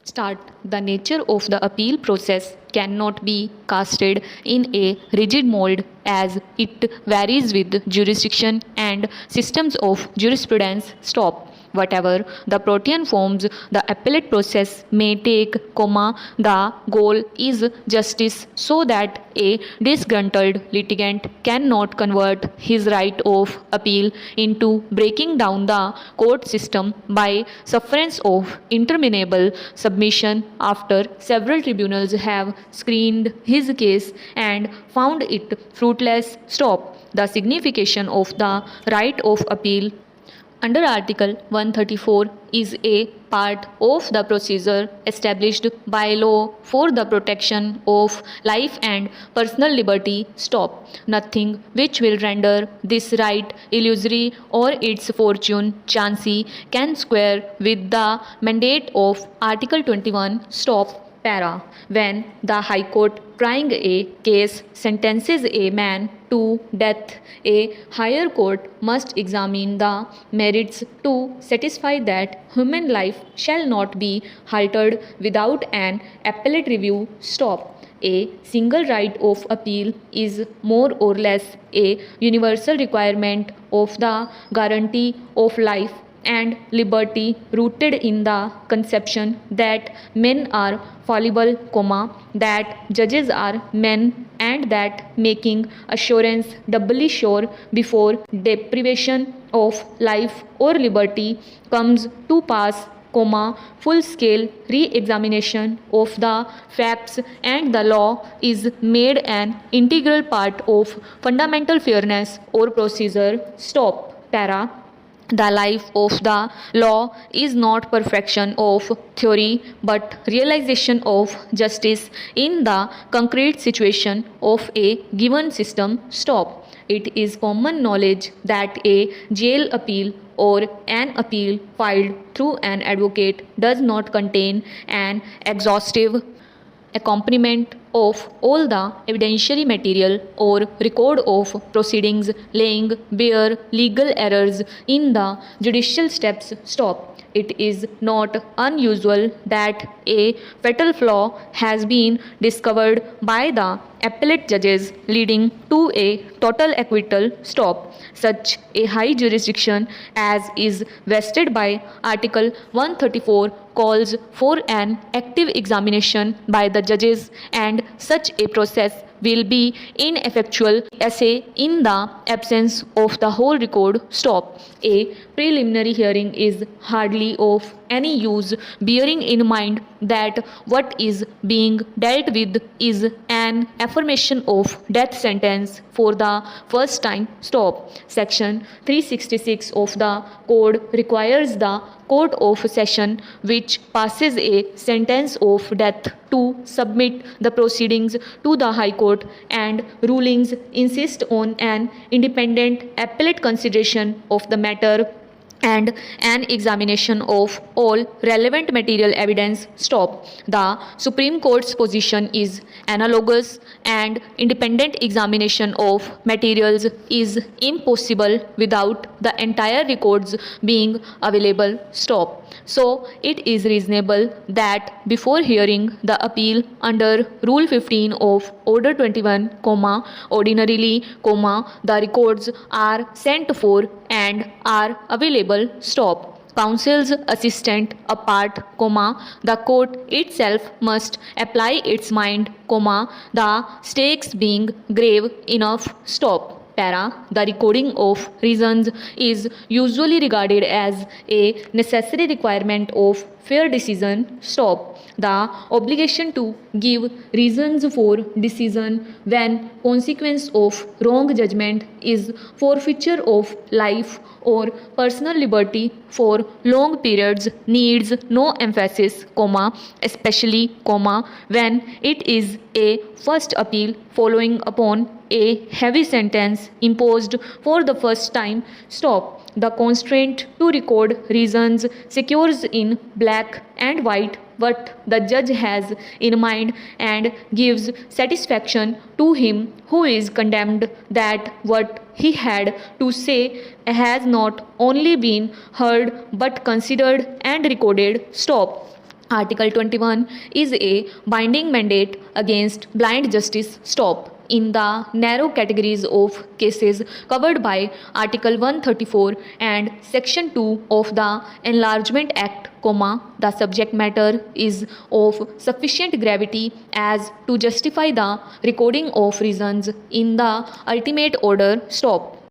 Start. The nature of the appeal process cannot be casted in a rigid mold as it varies with jurisdiction and systems of jurisprudence. Stop. Whatever the protean forms the appellate process may take, the goal is justice so that a disgruntled litigant cannot convert his right of appeal into breaking down the court system by sufferance of interminable submission after several tribunals have screened his case and found it fruitless. Stop. The signification of the right of appeal under Article 134 is a part of the procedure established by law for the protection of life and personal liberty. Stop. Nothing which will render this right illusory or its fortune chancy can square with the mandate of Article 21. Stop. Para. When the High Court trying a case sentences a man to death, a higher court must examine the merits to satisfy that human life shall not be halted without an appellate review. Stop. A single right of appeal is more or less a universal requirement of the guarantee of life and liberty rooted in the conception that men are fallible, that judges are men, and that making assurance doubly sure before deprivation of life or liberty comes to pass, full-scale re-examination of the facts and the law is made an integral part of fundamental fairness or procedure. Stop. Para. The life of the law is not perfection of theory but realization of justice in the concrete situation of a given system. Stop. It is common knowledge that a jail appeal or an appeal filed through an advocate does not contain an exhaustive accompaniment of all the evidentiary material or record of proceedings laying bare legal errors in the judicial steps. Stop. It is not unusual that a fatal flaw has been discovered by the appellate judges leading to a total acquittal. Stop. Such a high jurisdiction as is vested by Article 134 calls for an active examination by the judges, and such a process will be ineffectual essay in the absence of the whole record. Stop. A preliminary hearing is hardly of any use, bearing in mind that what is being dealt with is an affirmation of death sentence for the first time. Stop. Section 366 of the Code requires the Court of Session which passes a sentence of death to submit the proceedings to the High Court, and rulings insist on an independent appellate consideration of the matter and an examination of all relevant material evidence. Stop. The Supreme Court's position is analogous, and independent examination of materials is impossible without the entire records being available. Stop. So, it is reasonable that before hearing the appeal under Rule 15 of Order 21, ordinarily, the records are sent for and are available. Stop. Counsel's assistant apart, the court itself must apply its mind, the stakes being grave enough. Stop. Para. The recording of reasons is usually regarded as a necessary requirement of fair decision. Stop. The obligation to give reasons for decision when consequence of wrong judgment is forfeiture of life or personal liberty for long periods needs no emphasis, especially, when it is a first appeal following upon a heavy sentence imposed for the first time. Stop. The constraint to record reasons secures in black and white what the judge has in mind and gives satisfaction to him who is condemned that what he had to say has not only been heard but considered and recorded. Stop. Article 21 is a binding mandate against blind justice stop in the narrow categories of cases covered by Article 134 and Section 2 of the Enlargement Act, the subject matter is of sufficient gravity as to justify the recording of reasons in the ultimate order stop.